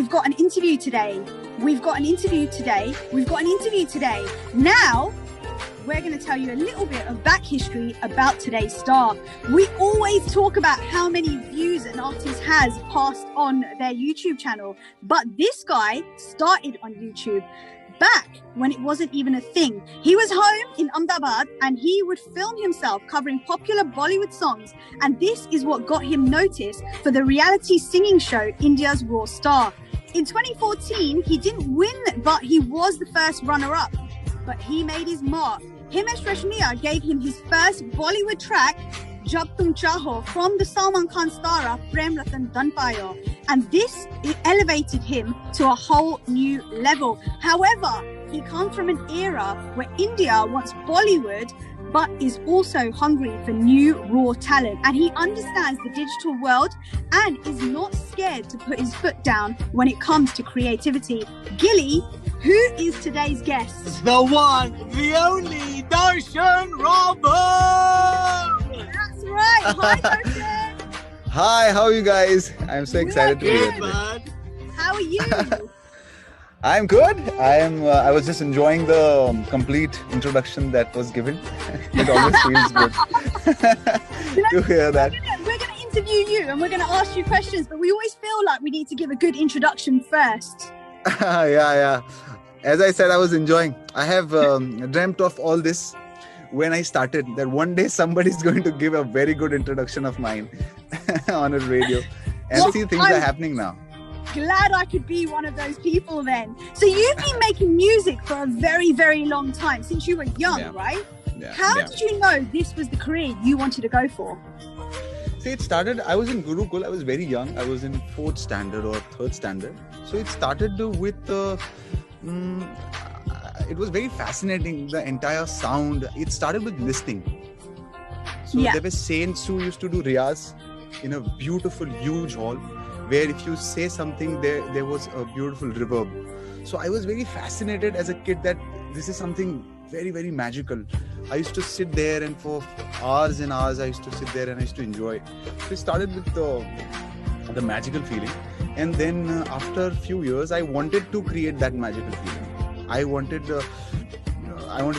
we've got an interview today. We've got an interview today. We've got an interview today. Now, we're going to tell you a little bit of back history about today's star. We always talk about how many views an artist has passed on their YouTube channel, but this guy started on YouTube back when it wasn't even a thing. He was home in Ahmedabad and he would film himself covering popular Bollywood songs, and this is what got him noticed for the reality singing show India's Raw Star. In 2014, he didn't win, but he was the first runner-up. But he made his mark. Himesh Reshammiya gave him his first Bollywood track, Jab Tum Chaho, from the Salman Khan star Prem Ratan Dhan Payo. And this elevated him to a whole new level. However, he comes from an era where India wants Bollywood, but is also hungry for new raw talent. And he understands the digital world and is not scared to put his foot down when it comes to creativity. Gillie, who is today's guest? The one, the only, Darshan Raval! That's right. Hi, Darshan. Hi, how are you guys? I'm so excited to be here today. How are you? I'm good. I was just enjoying the complete introduction that was given. It always feels good to hear that. We're going to interview you and we're going to ask you questions, but we always feel like we need to give a good introduction first. Yeah. As I said, I was enjoying. I have dreamt of all this when I started, that one day somebody's going to give a very good introduction of mine on a radio. And see, things are happening now. Glad I could be one of those people then. So you've been making music for a very, very long time, since you were young, right? How did you know this was the career you wanted to go for? See, it started, I was in Gurukul. I was very young. I was in 4th standard or 3rd standard. So it started with, it was very fascinating, the entire sound. It started with listening. So there were saints who used to do riyaz in a beautiful, huge hall, where if you say something, there was a beautiful reverb. So I was very fascinated as a kid that this is something very, very magical. I used to sit there and for hours and hours, I used to sit there and I used to enjoy. So it started with the magical feeling. And then after a few years, I wanted to create that magical feeling. I wanted to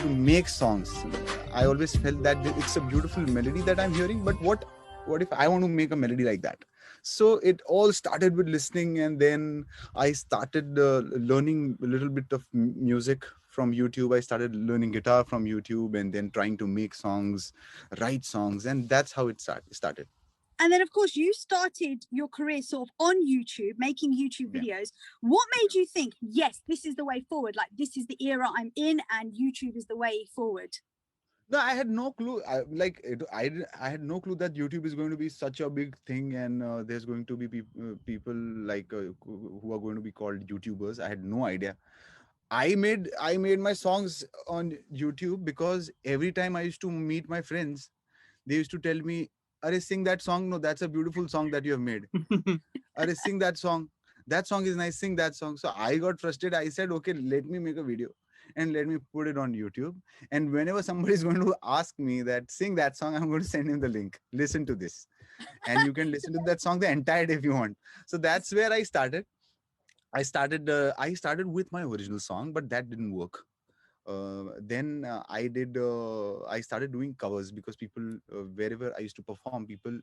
make songs. I always felt that it's a beautiful melody that I'm hearing, but what if I want to make a melody like that? So it all started with listening, and then I started learning a little bit of music from YouTube. I started learning guitar from YouTube and then trying to make songs, write songs, and that's how it started. And then, of course, you started your career sort of on YouTube, making YouTube videos. What made you think, yes, this is the way forward? Like, this is the era I'm in and YouTube is the way forward? No, I had no clue. I had no clue that YouTube is going to be such a big thing, and there's going to be people like who are going to be called YouTubers. I had no idea. I made my songs on YouTube because every time I used to meet my friends, they used to tell me, "Arey, sing that song. No, that's a beautiful song that you have made. Arey, sing that song. That song is nice. Sing that song." So I got frustrated. I said, "Okay, let me make a video and let me put it on YouTube. And whenever somebody is going to ask me that sing that song, I'm going to send him the link. Listen to this, and you can listen to that song the entire day if you want." So that's where I started. I started with my original song, but that didn't work. Then I started doing covers because people, wherever I used to perform, people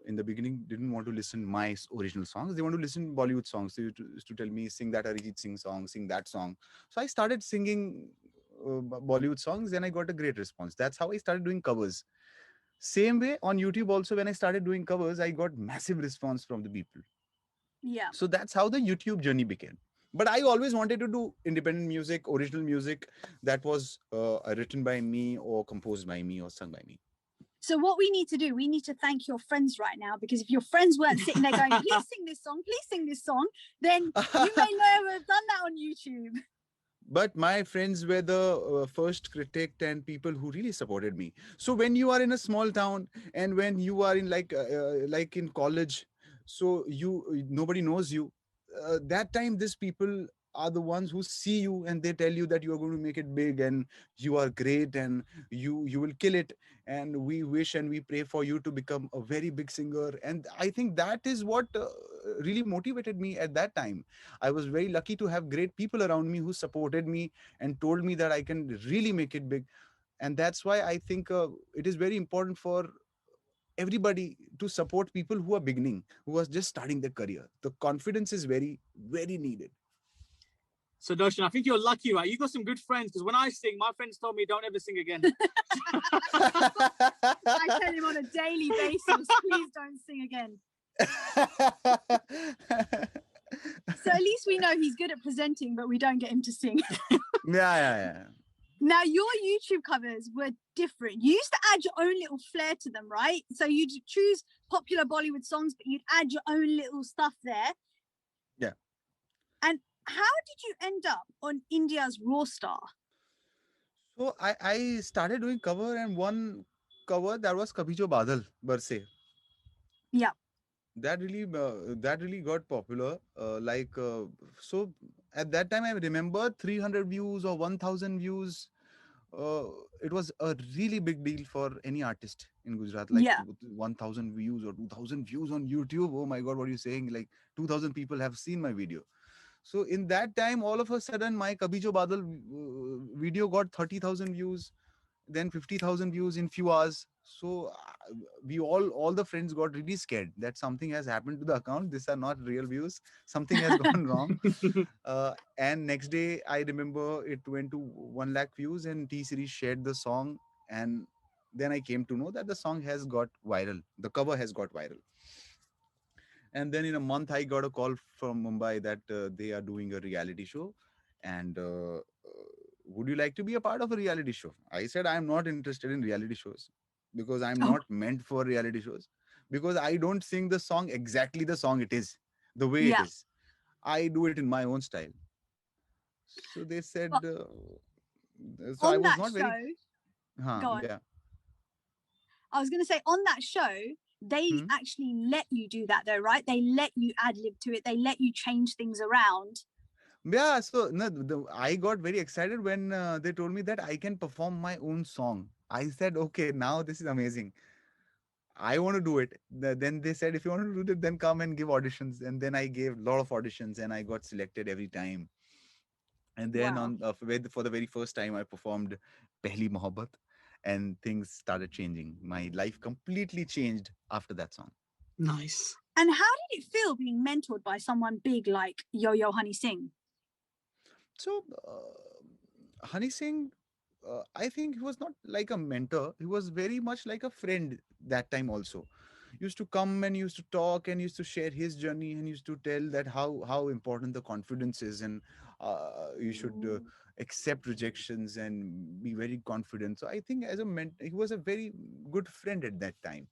in the beginning didn't want to listen my original songs. They want to listen Bollywood songs. They used to tell me, sing that Arijit Singh song, sing that song. So I started singing Bollywood songs, and I got a great response. That's how I started doing covers. Same way on YouTube also, when I started doing covers, I got massive response from the people. Yeah. So that's how the YouTube journey began. But I always wanted to do independent music, original music that was written by me or composed by me or sung by me. So what we need to do, we need to thank your friends right now, because if your friends weren't sitting there going, please sing this song, then you may never have done that on YouTube. But my friends were the first critic and people who really supported me. So when you are in a small town and when you are in like in college, so nobody knows you. That time, these people are the ones who see you and they tell you that you are going to make it big and you are great and you will kill it, and we wish and we pray for you to become a very big singer. And I think that is what really motivated me at that time. I was very lucky to have great people around me who supported me and told me that I can really make it big. And that's why I think it is very important for everybody to support people who are beginning, who are just starting their career. The confidence is very, very needed. So Darshan, I think you're lucky, right? You got some good friends, because when I sing, my friends told me don't ever sing again. I tell him on a daily basis, please don't sing again. So at least we know he's good at presenting, but we don't get him to sing. Yeah. Now, your YouTube covers were different. You used to add your own little flair to them, right? So you'd choose popular Bollywood songs, but you'd add your own little stuff there. Yeah. And how did you end up on India's Raw Star? So I started doing cover, and one cover that was Kabhi Jo Badal Barse. Yeah. That really got popular. So at that time I remember 300 views or 1,000 views. It was a really big deal for any artist in Gujarat. Like 1,000 views or 2,000 views on YouTube. Oh my God, what are you saying? Like 2,000 people have seen my video. So in that time, all of a sudden, my Kabhi Jo Badal video got 30,000 views, then 50,000 views in few hours. So we all the friends got really scared that something has happened to the account. These are not real views. Something has gone wrong. And next day, I remember it went to 1 lakh views, and T-Series shared the song. And then I came to know that the song has got viral. The cover has got viral. And then in a month, I got a call from Mumbai that they are doing a reality show. And would you like to be a part of a reality show? I said, I'm not interested in reality shows because I'm not meant for reality shows, because I don't sing the song exactly the song it is, the way it is. I do it in my own style. So they said, so I was not very... Go on. Yeah. I was going to say, on that show, they actually let you do that though, right? They let you ad-lib to it. They let you change things around. Yeah, so I got very excited when they told me that I can perform my own song. I said, okay, now this is amazing. I want to do it. Then they said, if you want to do it, then come and give auditions. And then I gave a lot of auditions and I got selected every time. And then for the very first time, I performed Pehli Mohabbat, and things started changing. My life completely changed after that song. Nice. And how did it feel being mentored by someone big like Yo-Yo Honey Singh? So, Honey Singh, I think he was not like a mentor. He was very much like a friend that time also. Used to come and used to talk and used to share his journey and used to tell that how important the confidence is, and you should accept rejections and be very confident. So I think as a mentor, he was a very good friend at that time.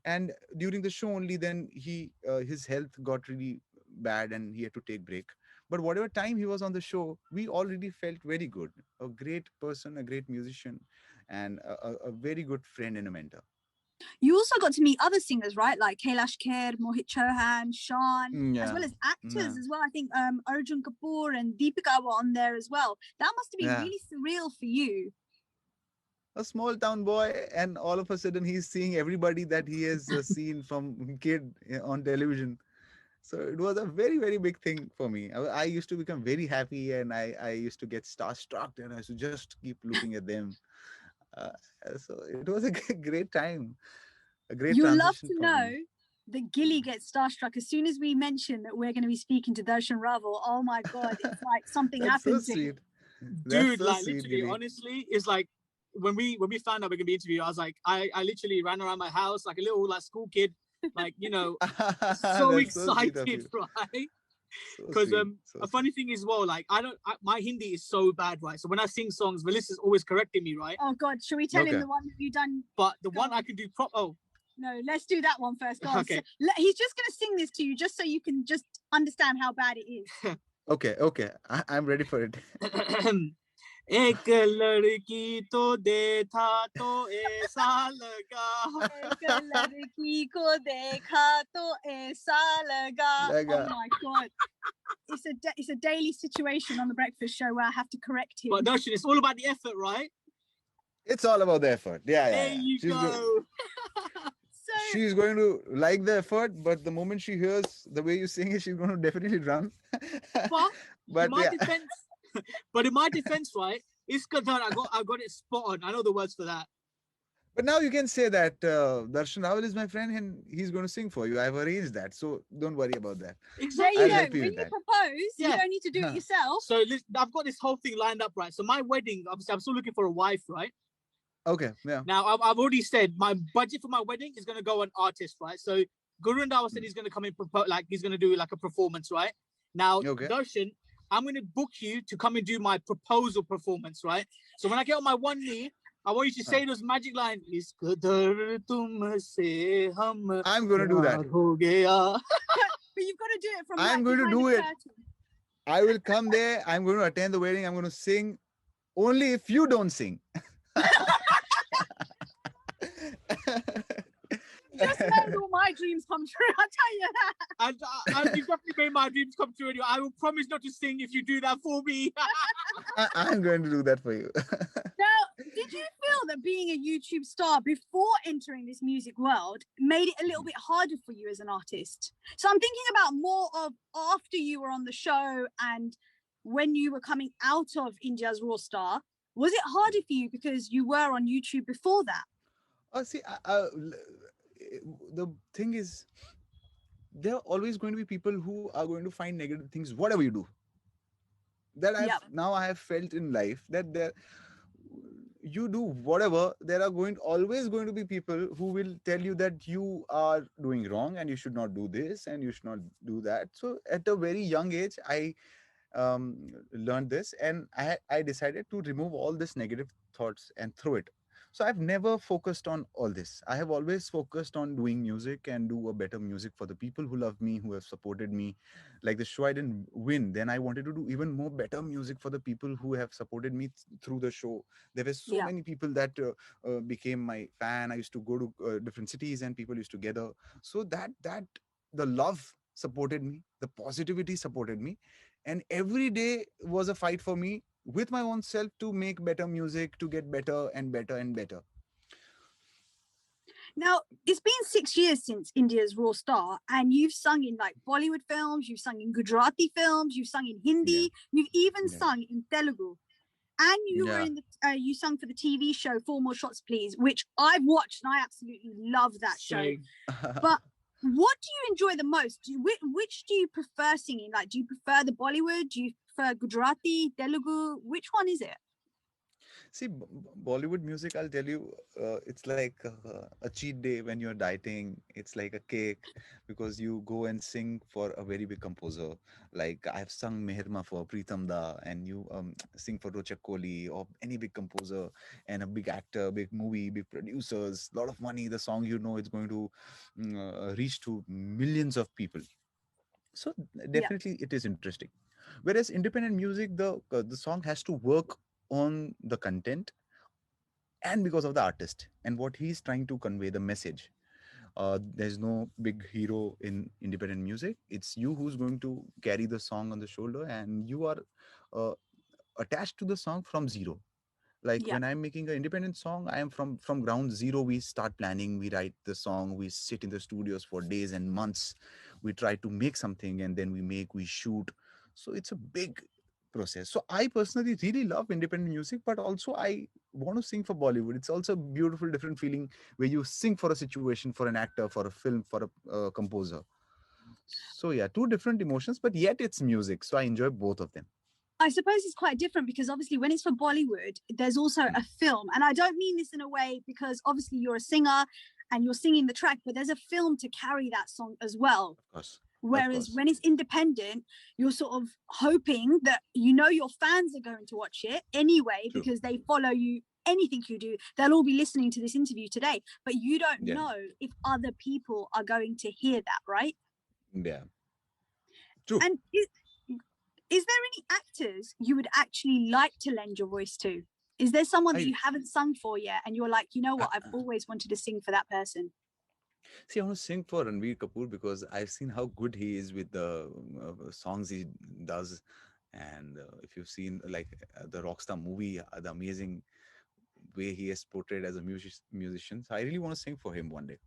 And during the show only, then his health got really bad and he had to take break. But whatever time he was on the show, we already felt very good. A great person, a great musician, and a very good friend and a mentor. You also got to meet other singers, right? Like Kailash Kher, Mohit Chauhan, Sean, as well as actors as well. I think Arjun Kapoor and Deepika were on there as well. That must have been really surreal for you. A small town boy, and all of a sudden he's seeing everybody that he has seen from kid on television. So it was a very, very big thing for me. I used to become very happy, and I used to get starstruck, and I used to just keep looking at them. So it was a great time, a great You'll transition. You'll love to know that Gillie gets starstruck as soon as we mention that we're going to be speaking to Darshan Raval. Oh my God, it's like something happens. So sweet. Dude, so like sweet, literally, Gillie. Honestly, it's like when we found out we're going to be interviewed, I was like, I literally ran around my house like a little like school kid, like, you know, so excited, right? Because a funny thing is, well, like my Hindi is so bad, right? So when I sing songs, Valisa's always correcting me, right? Oh God, should we tell him the one that you done? But the one I could do no, let's do that one first. Okay. So, he's just going to sing this to you just so you can just understand how bad it is. Okay. I'm ready for it. एक लड़की तो देखा तो ऐसा लगा. एक लड़की को देखा तो ऐसा लगा. Oh my God. It's a daily situation on the breakfast show where I have to correct him. But Darshan, it's all about the effort, right? It's all about the effort. Yeah. There you go. She's going to like the effort, but the moment she hears the way you sing it, she's going to definitely run. But in my defense, right, I got it spot on. I know the words for that. But now you can say that Darshan Raval is my friend and he's going to sing for you. I've arranged that, so don't worry about that. Exactly. There you go. When you propose, you don't need to do it yourself. So I've got this whole thing lined up, right? So my wedding, obviously, I'm still looking for a wife, right? Okay, yeah. Now, I've already said my budget for my wedding is going to go on artist, right? So Gurundawa said he's going to come in, he's going to do like a performance, right? Now, Darshan, I'm going to book you to come and do my proposal performance, right? So when I get on my one knee, I want you to say those magic lines. I'm going to do that. But you've got to do it from I'm going to do it. I will come there. I'm going to attend the wedding. I'm going to sing only if you don't sing. Just made all my dreams come true, I'll tell you that. And you've definitely made my dreams come true anyway. I will promise not to sing if you do that for me. I'm going to do that for you. Now, did you feel that being a YouTube star before entering this music world made it a little bit harder for you as an artist? So I'm thinking about more of after you were on the show and when you were coming out of India's Raw Star. Was it harder for you because you were on YouTube before that? See, the thing is, there are always going to be people who are going to find negative things, whatever you do. That I have felt in life that you do whatever, there are always going to be people who will tell you that you are doing wrong and you should not do this and you should not do that. So at a very young age, I learned this and I decided to remove all this negative thoughts and throw it. So I've never focused on all this. I have always focused on doing music and do a better music for the people who love me, who have supported me. Like the show, I didn't win. Then I wanted to do even more better music for the people who have supported me through the show. There were so many people that became my fan. I used to go to different cities and people used to gather. So that the love supported me, the positivity supported me. And every day was a fight for me with my own self to make better music, to get better and better and better. Now, it's been 6 years since India's Raw Star, and you've sung in like Bollywood films, you've sung in Gujarati films, you've sung in Hindi, you've even sung in Telugu. And you were in the, you sung for the TV show 4 More Shots Please, which I've watched and I absolutely love that show. But what do you enjoy the most? Which do you prefer singing? Like, do you prefer the Bollywood? Do you prefer Gujarati, Telugu? Which one is it? See, Bollywood music, I'll tell you, it's like a cheat day when you're dieting. It's like a cake because you go and sing for a very big composer. Like I've sung Meherma for Pritam Da, and you sing for Rochak Kohli or any big composer and a big actor, big movie, big producers, a lot of money. The song, you know, it's going to reach to millions of people. So definitely it is interesting. Whereas independent music, the song has to work on the content and because of the artist and what he's trying to convey, the message. There's no big hero in independent music. It's you who's going to carry the song on the shoulder, and you are attached to the song from zero. Like when I'm making an independent song, I am from ground zero. We start planning, we write the song, we sit in the studios for days and months. We try to make something, and then we shoot. So it's a big process. So I personally really love independent music, but also I want to sing for Bollywood. It's also a beautiful, different feeling where you sing for a situation, for an actor, for a film, for a composer. So yeah, 2 different emotions, but yet it's music. So I enjoy both of them. I suppose it's quite different because obviously when it's for Bollywood, there's also a film. And I don't mean this in a way because obviously you're a singer and you're singing the track, but there's a film to carry that song as well. Of course. Whereas when it's independent, you're sort of hoping that your fans are going to watch it anyway because they follow you. Anything you do, they'll all be listening to this interview today, but you don't know if other people are going to hear that, right? Yeah. True. And Is there any actors you would actually like to lend your voice to? Is there someone that you haven't sung for yet and you're like, you know what, I've always wanted to sing for that person? See, I want to sing for Ranveer Kapoor because I've seen how good he is with the songs he does. And if you've seen like the Rockstar movie, the amazing way he is portrayed as a musician. So I really want to sing for him one day.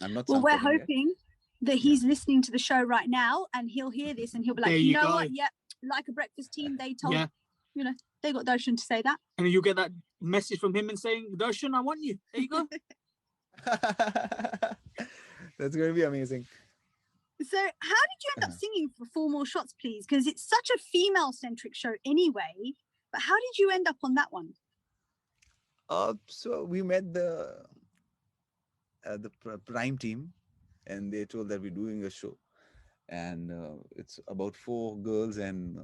I'm not. Well, we're hoping that he's listening to the show right now and he'll hear this and he'll be like, you know what? Yeah, Like a Breakfast team, they told, you know, they got Darshan to say that. And you get that message from him and saying, Darshan, I want you. There you go. That's going to be amazing. So how did you end up singing for Four More Shots, Please? Because it's such a female-centric show anyway. But how did you end up on that one? So we met the Prime team, and they told that we're doing a show, and it's about 4 girls, and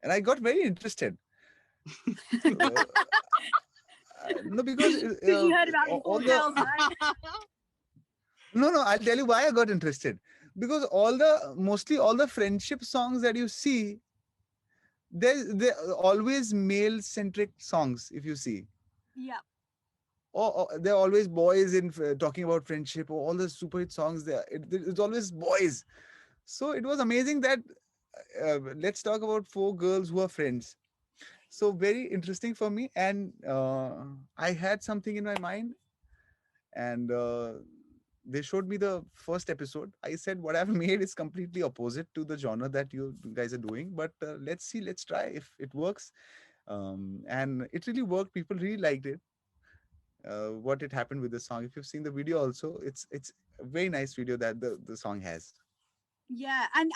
I got very interested. No, because you heard about all the girls, right? No, I'll tell you why I got interested. Because mostly all the friendship songs that you see, they're always male-centric songs, if you see. Yeah. Or they're always boys in talking about friendship, or all the super hit songs. It's always boys. So it was amazing that let's talk about 4 girls who are friends. So very interesting for me. And I had something in my mind, and they showed me the first episode. I said, what I've made is completely opposite to the genre that you guys are doing. But let's see, let's try if it works. And it really worked. People really liked it. What it happened with the song. If you've seen the video also, it's a very nice video that the song has. Yeah, and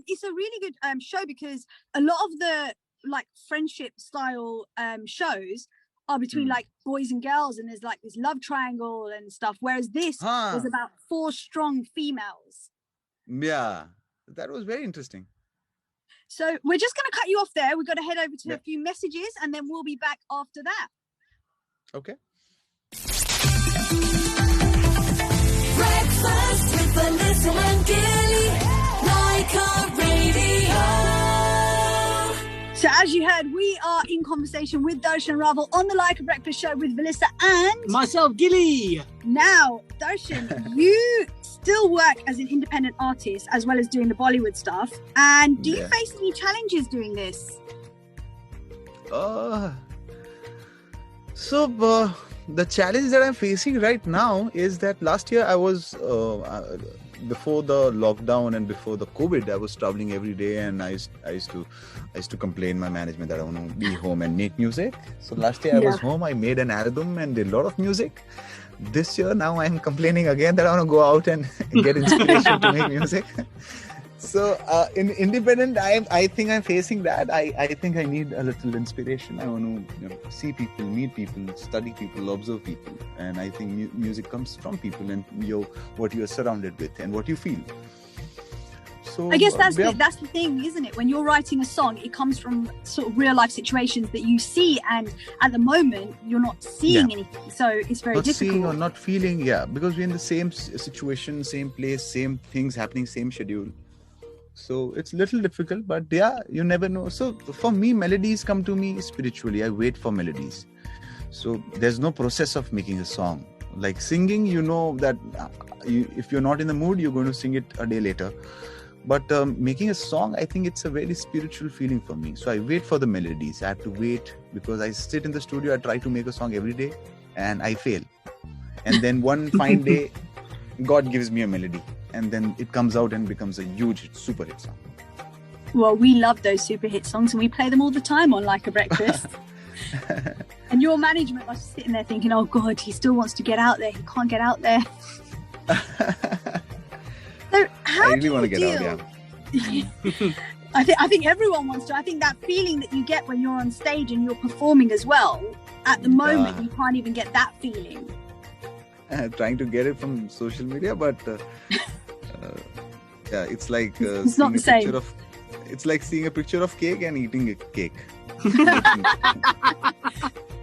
it's a really good show, because a lot of the like friendship style shows are between like boys and girls, and there's like this love triangle and stuff, whereas this was about 4 strong females. Yeah, that was very interesting. So we're just going to cut you off there. We've got to head over to a few messages, and then we'll be back after that. Okay. Breakfast with Vallisa Gillie, Lyca Radio. So as you heard, we are in conversation with Darshan Raval on the Lyca Breakfast Show with Vallisa and myself, Gillie. Now, Darshan, you still work as an independent artist as well as doing the Bollywood stuff. And do you face any challenges doing this? The challenge that I'm facing right now is that last year I was before the lockdown and before the COVID, I was traveling every day, and I used to complain my management that I want to be home and make music. So last year I was home, I made an album and did a lot of music. This year now I'm complaining again that I want to go out and get inspiration to make music. So in independent, I think I'm facing that. I think I need a little inspiration. I want to see people, meet people, study people, observe people, and I think music comes from people and what you are surrounded with and what you feel. So I guess that's the thing, isn't it? When you're writing a song, it comes from sort of real life situations that you see, and at the moment you're not seeing anything, so it's very difficult. Not seeing or not feeling, because we're in the same situation, same place, same things happening, same schedule. So it's a little difficult, but you never know. So for me, melodies come to me spiritually. I wait for melodies. So there's no process of making a song. Like singing, you know that if you're not in the mood, you're going to sing it a day later. But making a song, I think it's a very spiritual feeling for me. So I wait for the melodies. I have to wait because I sit in the studio. I try to make a song every day and I fail. And then one fine day, God gives me a melody. And then it comes out and becomes a huge super hit song. Well, we love those super hit songs and we play them all the time on Like a Breakfast. And your management was sitting there thinking, oh God, he still wants to get out there. He can't get out there. So how I really want to get out, I think everyone wants to. I think that feeling that you get when you're on stage and you're performing as well, at the moment you can't even get that feeling. Trying to get it from social media, but it's like it's not the same. It's like seeing a picture of cake and eating a cake.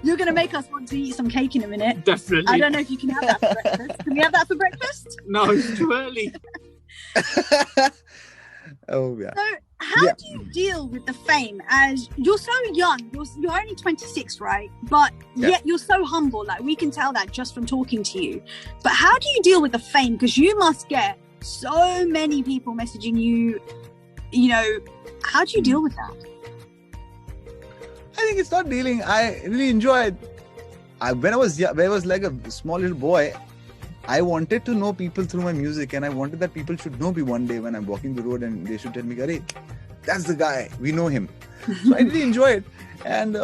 You're going to make us want to eat some cake in a minute. Definitely. I don't know if you can have that for breakfast. Can we have that for breakfast? No, it's too early. Oh yeah. So How do you deal with the fame? As you're so young, you're only 26, right? But yet you're so humble. Like, we can tell that just from talking to you. But how do you deal with the fame? Because you must get so many people messaging you. You know, how do you deal with that? I think it's not dealing. I really enjoy it. When I was like a small little boy, I wanted to know people through my music, and I wanted that people should know me one day when I'm walking the road, and they should tell me, "Arey, that's the guy. We know him." So I really enjoy it. And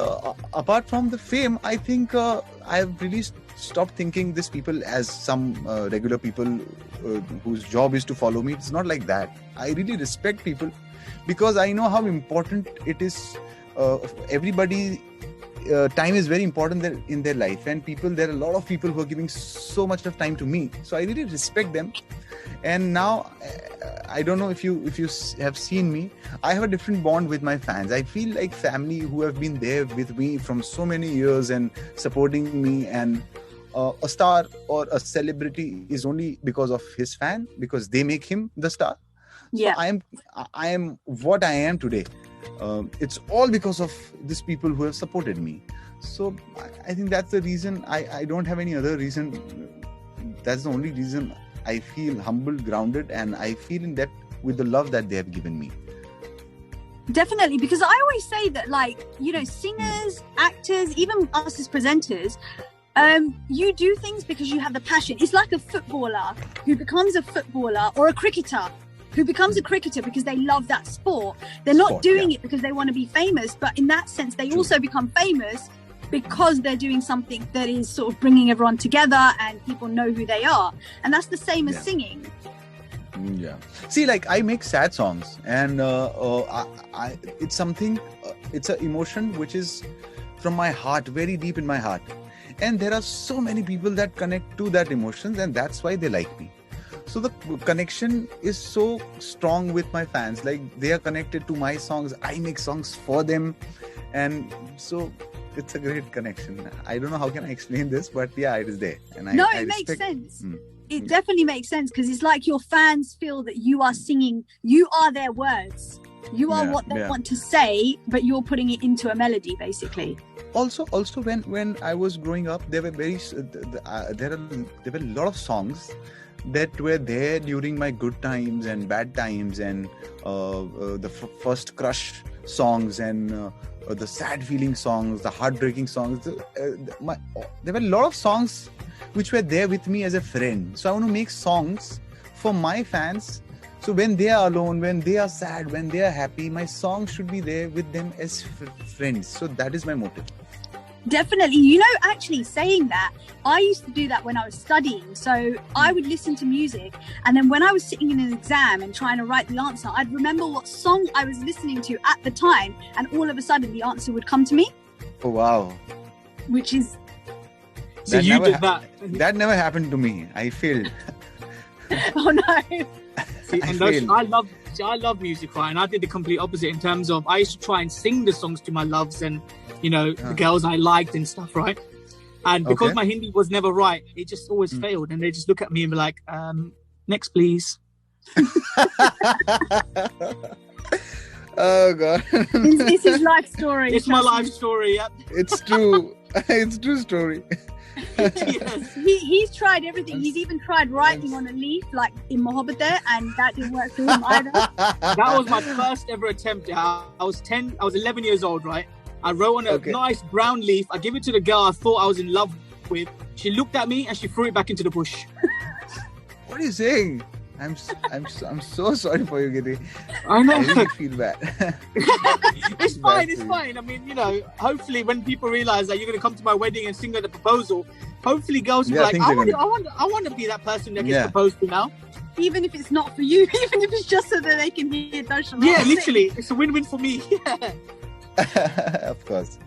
apart from the fame, I think I've really stopped thinking these people as some regular people whose job is to follow me. It's not like that. I really respect people because I know how important it is. Everybody. Time is very important in their life, and there are a lot of people who are giving so much of time to me, so I really respect them. And now I don't know if you have seen me, I have a different bond with my fans. I feel like family who have been there with me from so many years and supporting me. And a star or a celebrity is only because of his fan, because they make him the star. So I am what I am today. It's all because of these people who have supported me. So I think that's the reason. I don't have any other reason. That's the only reason I feel humble, grounded, and I feel in depth with the love that they have given me. Definitely, because I always say that, like, you know, singers, actors, even us as presenters, you do things because you have the passion. It's like a footballer who becomes a footballer, or a cricketer who becomes a cricketer because they love that sport. They're not doing it because they want to be famous, but in that sense, they also become famous because they're doing something that is sort of bringing everyone together and people know who they are. And that's the same as singing. Yeah. See, like, I make sad songs, and it's something, it's an emotion which is from my heart, very deep in my heart. And there are so many people that connect to that emotion, and that's why they like me. So the connection is so strong with my fans. Like, they are connected to my songs. I make songs for them. And so it's a great connection. I don't know how can I explain this, but yeah, it is there. And it makes sense. It definitely makes sense, because it's like your fans feel that you are singing, you are their words. You are what they want to say, but you're putting it into a melody, basically. Also, when I was growing up, there were there were a lot of songs that were there during my good times and bad times, and the first crush songs, and the sad feeling songs, the heartbreaking songs. There were a lot of songs which were there with me as a friend. So I want to make songs for my fans. So when they are alone, when they are sad, when they are happy, my song should be there with them as friends. So that is my motive. Definitely. You know, actually saying that, I used to do that when I was studying. So I would listen to music, and then when I was sitting in an exam and trying to write the answer, I'd remember what song I was listening to at the time, and all of a sudden the answer would come to me. Oh, wow. Which is... So you did that. That never happened to me. I failed. Oh, no. See, and I love music, right? And I did the complete opposite in terms of I used to try and sing the songs to my loves and, you know, the girls I liked and stuff, right? And because my Hindi was never right, it just always failed. And they just look at me and be like, next, please. Oh, God. It's his life story. It's my life story, yeah. It's true. It's true story. Yes. He's tried everything. He's even tried writing on a leaf, like in Mohabbat there, and that didn't work for him either. That was my first ever attempt. I was 11 years old, right? I wrote on a nice brown leaf. I gave it to the girl I thought I was in love with. She looked at me and she threw it back into the bush. What are you saying? I'm so sorry for you, Gillie. I know. I really feel bad. It's fine. It's fine. I mean, you know, hopefully when people realize that you're going to come to my wedding and sing at the proposal, hopefully girls will be like, I want to be that person that gets proposed to now. Even if it's not for you, even if it's just so that they can hear Darshan Raval. Yeah, literally. It's a win-win for me. Of course.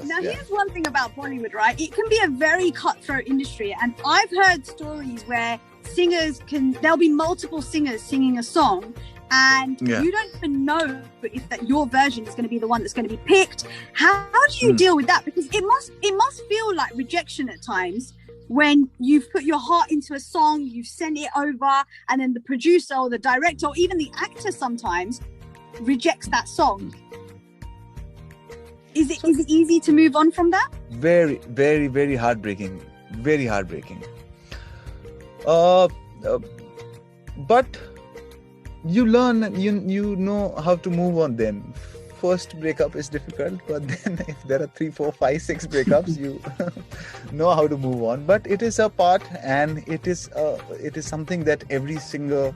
Now, here's one thing about Bollywood, right? It can be a very cutthroat industry. And I've heard stories where there'll be multiple singers singing a song, and you don't even know if that your version is going to be the one that's going to be picked. How do you deal with that? Because it must feel like rejection at times when you've put your heart into a song, you've sent it over, and then the producer or the director or even the actor sometimes rejects that song, is it easy to move on from that? Very, very, very heartbreaking. Very heartbreaking. But you learn, you know how to move on then. First breakup is difficult, but then if there are 3, 4, 5, 6 breakups, you know how to move on. But it is a part, and it is something that every singer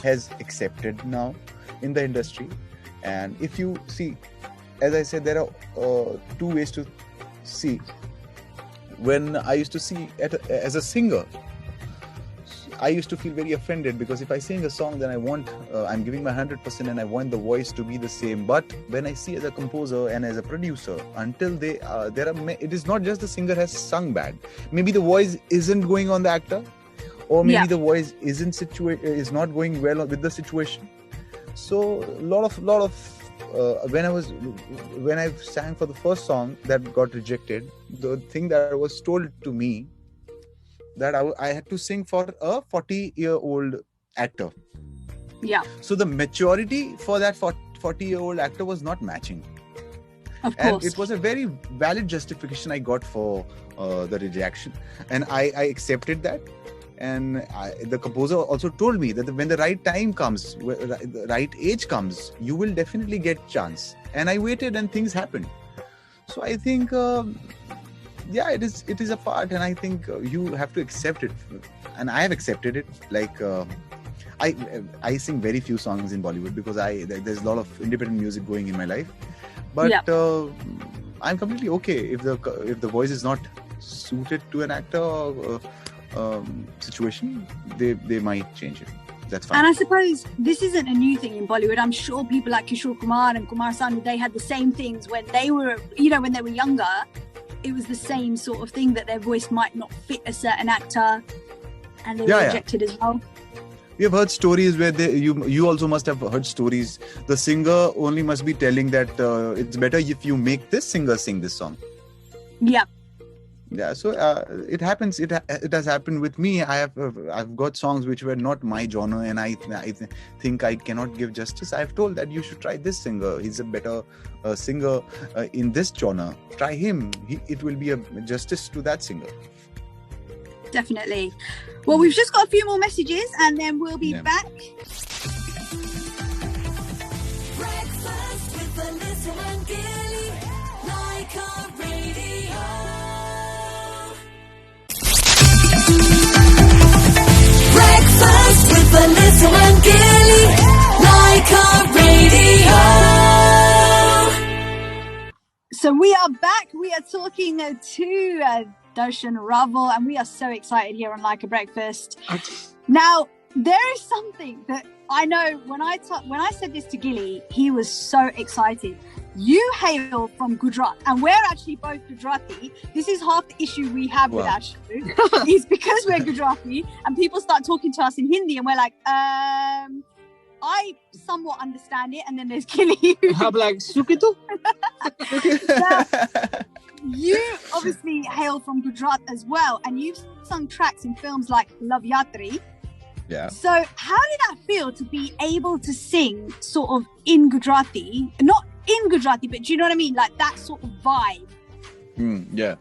has accepted now in the industry. And if you see, as I said, there are 2 ways to see. When I used to see as a singer, I used to feel very offended, because if I sing a song, then I'm giving my 100% and I want the voice to be the same. But when I see as a composer and as a producer, until it is not just the singer has sung bad. Maybe the voice isn't going on the actor, or maybe the voice is not going well with the situation. So a lot of when I sang for the first song that got rejected, the thing that was told to me, that I had to sing for a 40-year-old actor. Yeah. So the maturity for that 40-year-old actor was not matching. Of course. And it was a very valid justification I got for the rejection. And I accepted that. And the composer also told me that when the right time comes, the right age comes, you will definitely get chance. And I waited, and things happened. So I think... it is a part, and I think you have to accept it, and I have accepted it. Like I sing very few songs in Bollywood, because there's a lot of independent music going in my life, but I'm completely okay if the voice is not suited to an actor situation. They might change it. That's fine. And I suppose this isn't a new thing in Bollywood. I'm sure people like Kishore Kumar and Kumar Sanu, they had the same things when they were younger. It was the same sort of thing, that their voice might not fit a certain actor, and they were rejected as well. We have heard stories where you also must have heard stories. The singer only must be telling that it's better if you make this singer sing this song. Yeah. Yeah, so it happens. It has happened with me. I've got songs which were not my genre, and I think I cannot give justice. I've told that you should try this singer. He's a better singer in this genre. Try him. It will be a justice to that singer. Definitely. Well, we've just got a few more messages, and then we'll be back. Breakfast with Vallisa Gillie, Lyca Radio. Breakfast with Vallisa Gillie, Lyca Radio. So we are back. We are talking to Darshan Raval, and we are so excited here on Lyca Breakfast. Now, there is something that I know when I said this to Gillie, he was so excited. You hail from Gujarat, and we're actually both Gujarati. This is half the issue we have with our show, is because we're Gujarati, and people start talking to us in Hindi, and we're like, I somewhat understand it, and then there's Gillie. I'm like, Sukitu? You obviously hail from Gujarat as well, and you've sung tracks in films like Love Yatri. Yeah. So how did that feel to be able to sing sort of in Gujarati? Not in Gujarati, but do you know what I mean? Like that sort of vibe. Yeah.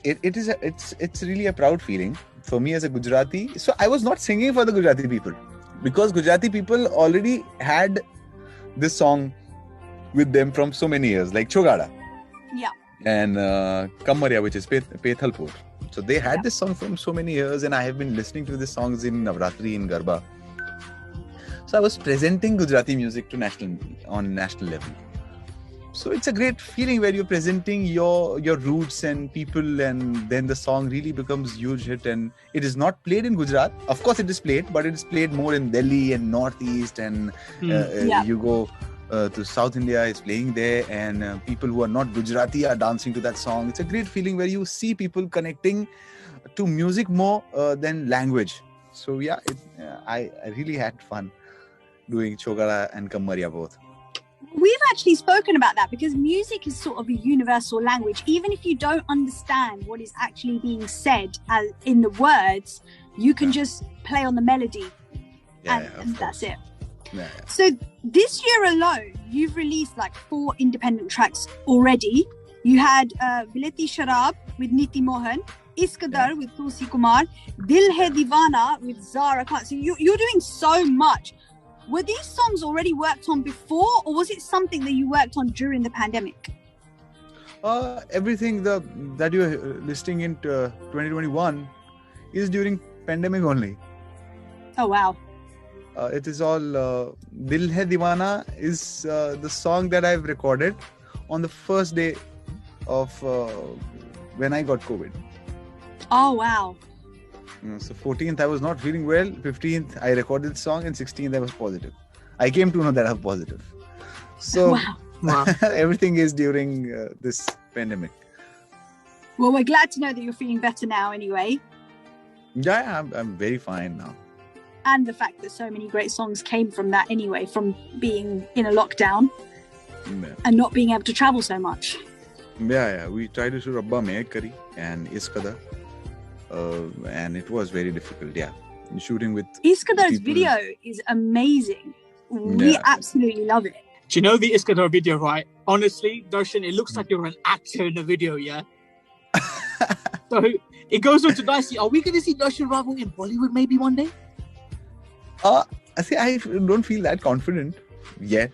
It's really a proud feeling for me as a Gujarati. So I was not singing for the Gujarati people, because Gujarati people already had this song with them from so many years, like Chogada. Yeah. And Kammarya, which is Pethalpur. So they had this song from so many years, and I have been listening to these songs in Navratri, in Garba. So I was presenting Gujarati music on national level. So it's a great feeling where you're presenting your roots and people, and then the song really becomes huge hit. And it is not played in Gujarat. Of course it is played, but it is played more in Delhi and Northeast, and you go to South India, it's playing there, and people who are not Gujarati are dancing to that song. It's a great feeling where you see people connecting to music more than language. So yeah, I really had fun doing Chogara and Kammarya both. We've actually spoken about that, because music is sort of a universal language. Even if you don't understand what is actually being said in the words, you can just play on the melody, and that's it. Yeah. So this year alone, you've released like 4 independent tracks already. You had Bileti Sharab with Niti Mohan, Iskandar with Tulsi Kumar, Dil Hai Divana with Zara Khan. So you're doing so much. Were these songs already worked on before, or was it something that you worked on during the pandemic? Everything that you're listing in 2021 is during pandemic only. Oh wow. It is all Dil Hai Divana is the song that I've recorded on the first day of when I got COVID. Oh wow. So 14th I was not feeling well, 15th I recorded the song, and 16th I was positive. I came to know that I'm positive. So wow. everything is during this pandemic. Well, we're glad to know that you're feeling better now anyway. Yeah, I'm very fine now. And the fact that so many great songs came from that anyway, from being in a lockdown and not being able to travel so much. Yeah. We tried to shoot Rabba Mein Kari and Iskada. And it was very difficult, shooting with Iskadar's video is amazing. We absolutely love it. Do you know the Iskandar video, right? Honestly, Darshan, it looks like you're an actor in the video, yeah? So it goes on to nicely. Are we going to see Darshan Raval in Bollywood maybe one day? I don't feel that confident yet.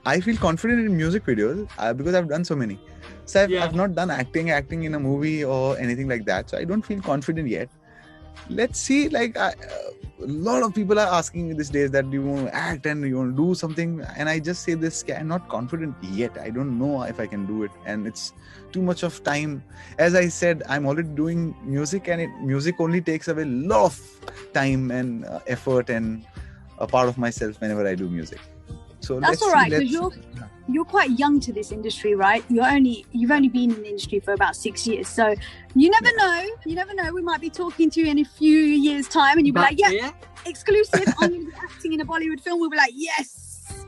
I feel confident in music videos because I've done so many. So I've not done acting in a movie or anything like that. So I don't feel confident yet. Let's see. Like a lot of people are asking me these days that you want to act and you want to do something. And I just say this, I'm not confident yet. I don't know if I can do it. And it's too much of time. As I said, I'm already doing music, and music only takes away a lot of time and effort and a part of myself whenever I do music. So that's all right, because you're quite young to this industry, right? You've only been in the industry for about 6 years, so you never know. You never know. We might be talking to you in a few years' time, and you'll be like, "Yeah, exclusive. I'm going to be acting in a Bollywood film." We'll be like, "Yes."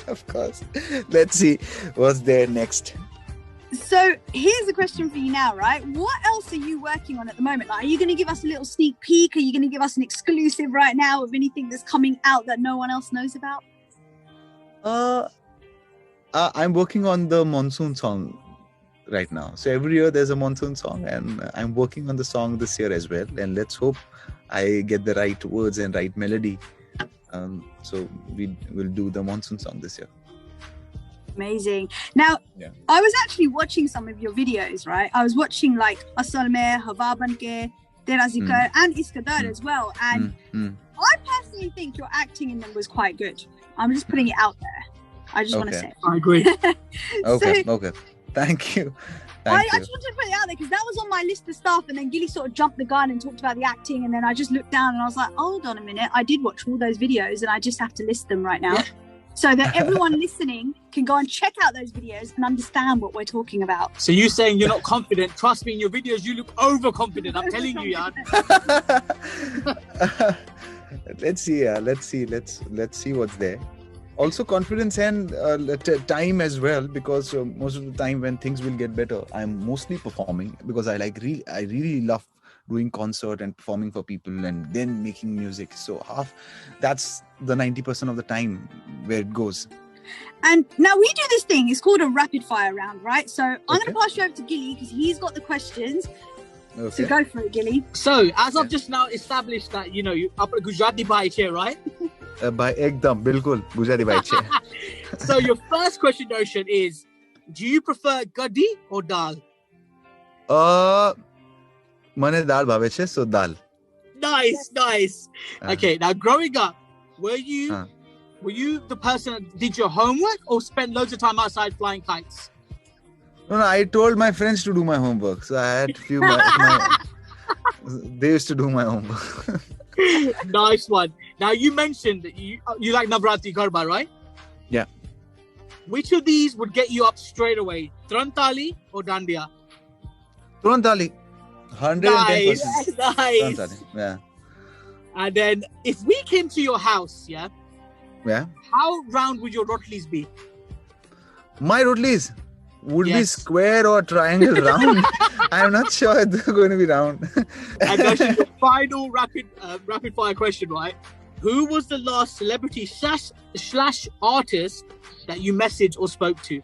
Of course. Let's see what's there next. So here's a question for you now, right? What else are you working on at the moment? Like, are you going to give us a little sneak peek? Are you going to give us an exclusive right now of anything that's coming out that no one else knows about? I'm working on the monsoon song right now. So every year there's a monsoon song, and I'm working on the song this year as well. And let's hope I get the right words and right melody. So we will do the monsoon song this year. Amazing. Now, I was actually watching some of your videos, right? I was watching like Asal Mein, Hawa Banke, Tera Zikr, and Iskandar as well. And I personally think your acting in them was quite good. I'm just putting it out there. I just want to say. I agree. Okay. Thank you. I just wanted to put it out there because that was on my list of stuff, and then Gillie sort of jumped the gun and talked about the acting, and then I just looked down and I was like, hold on a minute, I did watch all those videos and I just have to list them right now. So that everyone listening can go and check out those videos and understand what we're talking about. So you saying you're not confident? Trust me, in your videos you look overconfident. I'm telling you, Yan. Let's see. Let's see what's there. Also confidence and time as well, because most of the time when things will get better, I'm mostly performing because I really love doing concert and performing for people and then making music. So that's the 90% of the time where it goes. And now we do this thing, it's called a rapid fire round, right? So I'm going to pass you over to Gillie because he's got the questions. So go for it, Gillie. So as I've just now established that, you Gujarati bhai che, right? By ekdam, bilkul, Gujarati bhai che. So your first question, Darshan, is, do you prefer gaddi or dal? Mane dal bhave che, so dal. Nice. Okay, now growing up, were you the person that did your homework or spent loads of time outside flying kites? No, I told my friends to do my homework. So I had few they used to do my homework. Nice one. Now you mentioned that you like Navratri Garba, right? Yeah. Which of these would get you up straight away? Trantali or Dandiya? Trantali. 110%. Nice. Yeah. And then if we came to your house, Yeah. how round would your rotlis be? My rotlis would be square or triangle round. I'm not sure if they're going to be round. And Darshan, the final rapid fire question, right? Who was the last celebrity slash artist that you messaged or spoke to?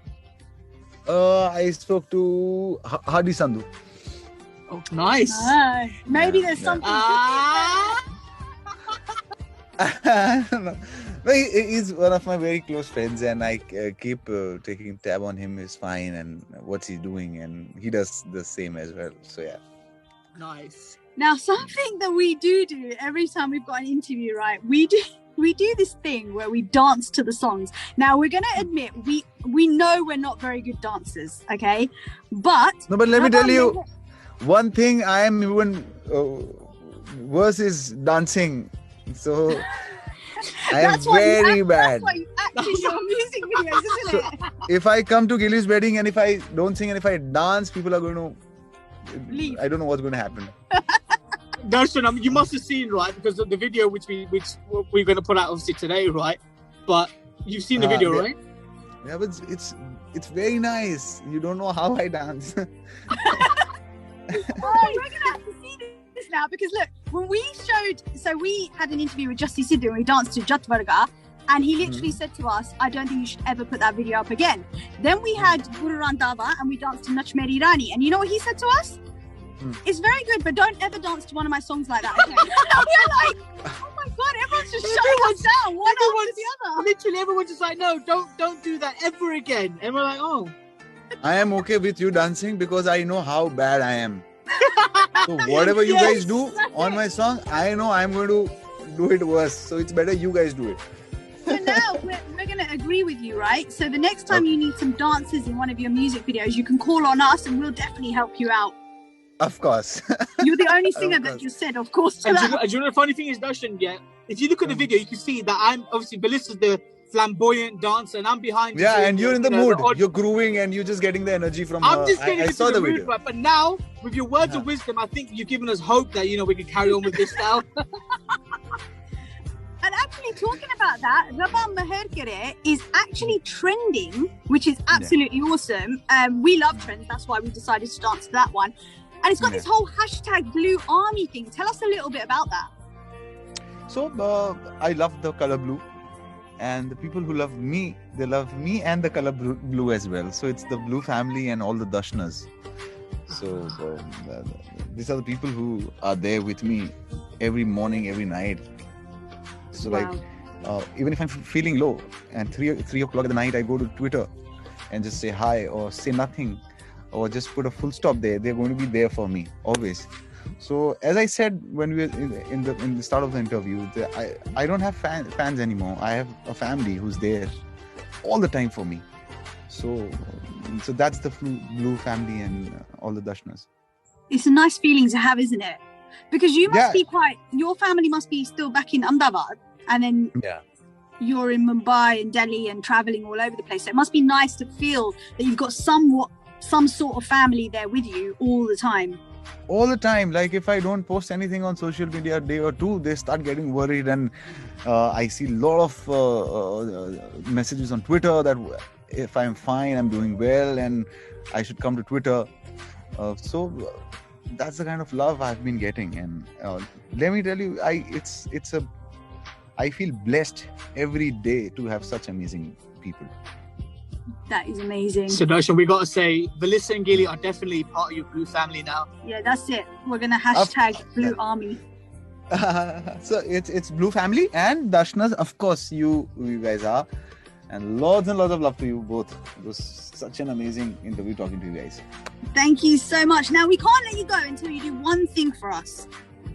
I spoke to Hadi Sandhu. Oh, nice. Maybe there's something. I don't know. No, he's one of my very close friends, and I keep taking tab on him. Is fine, and what's he doing, and he does the same as well. So yeah. Nice. Now, something that we do every time we've got an interview, right? We do this thing where we dance to the songs. Now, we're going to admit we know we're not very good dancers, okay? But let me tell you one thing. I am even worse is dancing. So I am very bad. That's why you act in your music videos, isn't it? If I come to Gillie's wedding and if I don't sing and if I dance, people are going to leave. I don't know what's going to happen. Darshan, you must have seen, right? Because of the video which we're going to put out obviously today, right? But you've seen the video, right? Yeah, but it's very nice. You don't know how I dance. Oh, we're gonna have to see this now because look, when we had an interview with Justy Sidhu and we danced to Jat Varga, and he literally said to us, I don't think you should ever put that video up again. Then we had Guru Randava and we danced to Nach Meri Rani, and you know what he said to us? It's very good, but don't ever dance to one of my songs like that again. We're like, oh my god, everyone's just shutting us down one after the other. Literally everyone's just like, no, don't do that ever again. And we're like, oh. I am okay with you dancing because I know how bad I am. So whatever you guys do on my song, I know I'm going to do it worse. So it's better you guys do it. So now we're going to agree with you, right? So the next time you need some dancers in one of your music videos, you can call on us and we'll definitely help you out. Of course. You're the only singer that just said, of course. To and that. do you know the funny thing is, Darshan, if you look at the video, you can see that I'm obviously Valisa's the flamboyant dancer and I'm behind. Yeah, and you're in the mood. You're grooving and you're just getting the energy from I'm just getting into the mood, video. But now, with your words of wisdom, I think you've given us hope that, we can carry on with this style. And actually, talking about that, Rabba Meher Kare is actually trending, which is absolutely awesome. We love trends. That's why we decided to dance to that one. And it's got this whole hashtag Blue Army thing. Tell us a little bit about that. So, I love the color blue. And the people who love me, they love me and the color blue as well. So, it's the blue family and all the Darshnas. So, these are the people who are there with me every morning, every night. So, even if I'm feeling low and 3 o'clock at the night, I go to Twitter and just say hi or say nothing. Or just put a full stop there. They're going to be there for me always. So as I said when we were in the start of the interview, I don't have fans anymore. I have a family who's there all the time for me. So that's the blue family and all the Darshnas. It's a nice feeling to have, isn't it? Because you must be your family must be still back in Ahmedabad, and then you're in Mumbai and Delhi and traveling all over the place. So it must be nice to feel that you've got some sort of family there with you all the time. All the time. Like if I don't post anything on social media a day or two, they start getting worried, and I see a lot of messages on Twitter that if I'm fine, I'm doing well, and I should come to Twitter. So that's the kind of love I've been getting, and let me tell you, I feel blessed every day to have such amazing people. That is amazing. So Darshan, we got to say, Vallisa and Gillie are definitely part of your blue family now. Yeah, that's it. We're going to hashtag Blue Army. So it's blue family and Darshnas, of course, you guys are. And lots of love to you both. It was such an amazing interview talking to you guys. Thank you so much. Now, we can't let you go until you do one thing for us.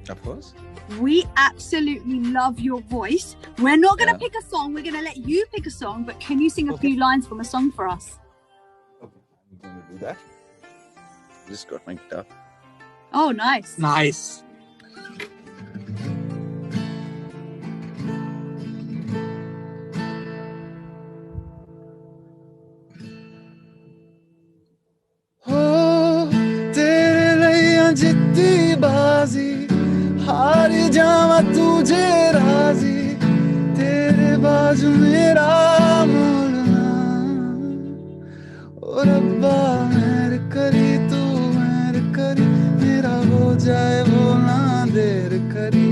Of course. We absolutely love your voice. We're not going to pick a song. We're going to let you pick a song. But can you sing a few lines from a song for us? Okay, I'm going to do that. Just got my guitar. Oh, nice. Nice. जितनी बाजी हार जावा तुझे राजी तेरे बाजू मेरा मोड़ना ओ रब्बा मेर करी तू मेर कर जाए वो ना देर करी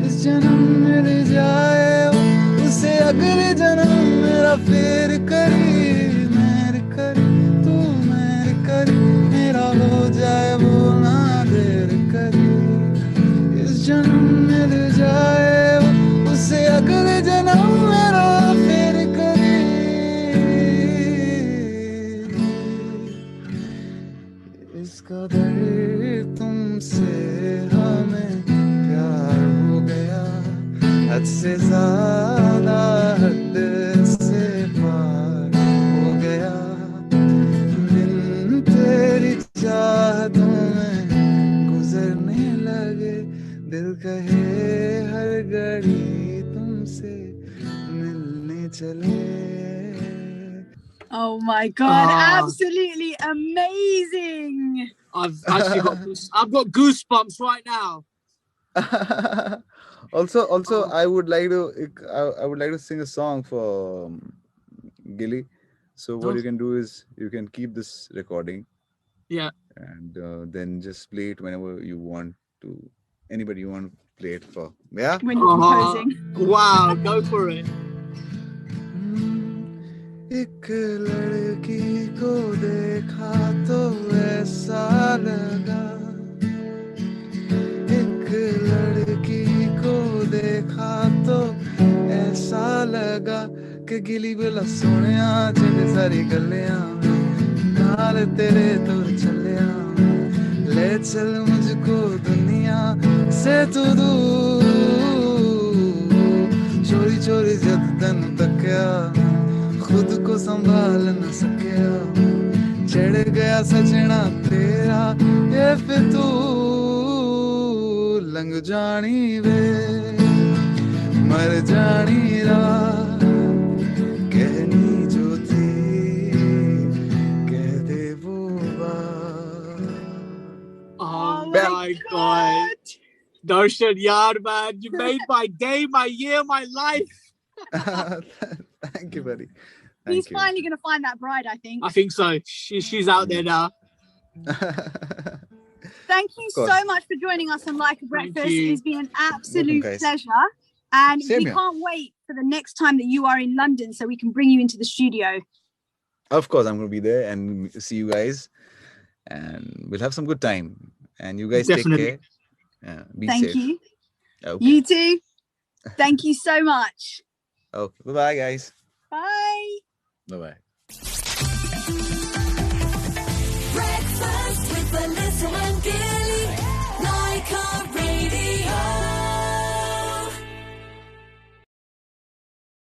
इस जन्म मिल जाए वो उसे अगले जन्म मेरा फेर करी मेर करी तू मेर करी मेरा हो जाए वो ना देर करी इस जन्म मिल जाए वो उसे अगले जन्म मेरा फेर करी इसका दर्द तुमसे हमें प्यार हो गया हद से ज्यादा हद से पार हो गया दिन तेरी चाहतों में गुजरने लगे दिल कहे हर घड़ी तुमसे मिलने चले Oh my God, absolutely amazing. I've actually got goosebumps right now. Also, I would like to sing a song for Gillie. So what you can do is you can keep this recording. Yeah. And then just play it whenever you want to. Anybody you want to play it for. Yeah. When you're composing. Wow, go for it. एक लड़की को देखा तो ऐसा लगा एक लड़की को देखा तो ऐसा लगा कि गिली बिला सोनिया चंगे सारी गलियां नाल तेरे तो चलिया ले चल मुझको दुनिया से तू दूर चोरी चोरी जद तन तकिया खुद को संभाल न सकिया चढ़ गया सजना तेरा ये फितूर लंघ जानी वे मर जानी रात कहनी जो थी कह दे वो बात Oh my God. Darshan, yaar, man, you made my day, my year, my life. Thank you, buddy. He's finally going to find that bride, I think. I think so. She's out there now. Thank you so much for joining us on Like a Breakfast. It's been an absolute Welcome, pleasure. And Same we here. can't wait for the next time that you are in London so we can bring you into the studio. Of course, I'm going to be there and see you guys. And we'll have some good time. And you guys Definitely. take care. Be Thank safe. you. Okay. You too. Thank you so much. Okay. Bye-bye, guys. Bye. Bye-bye.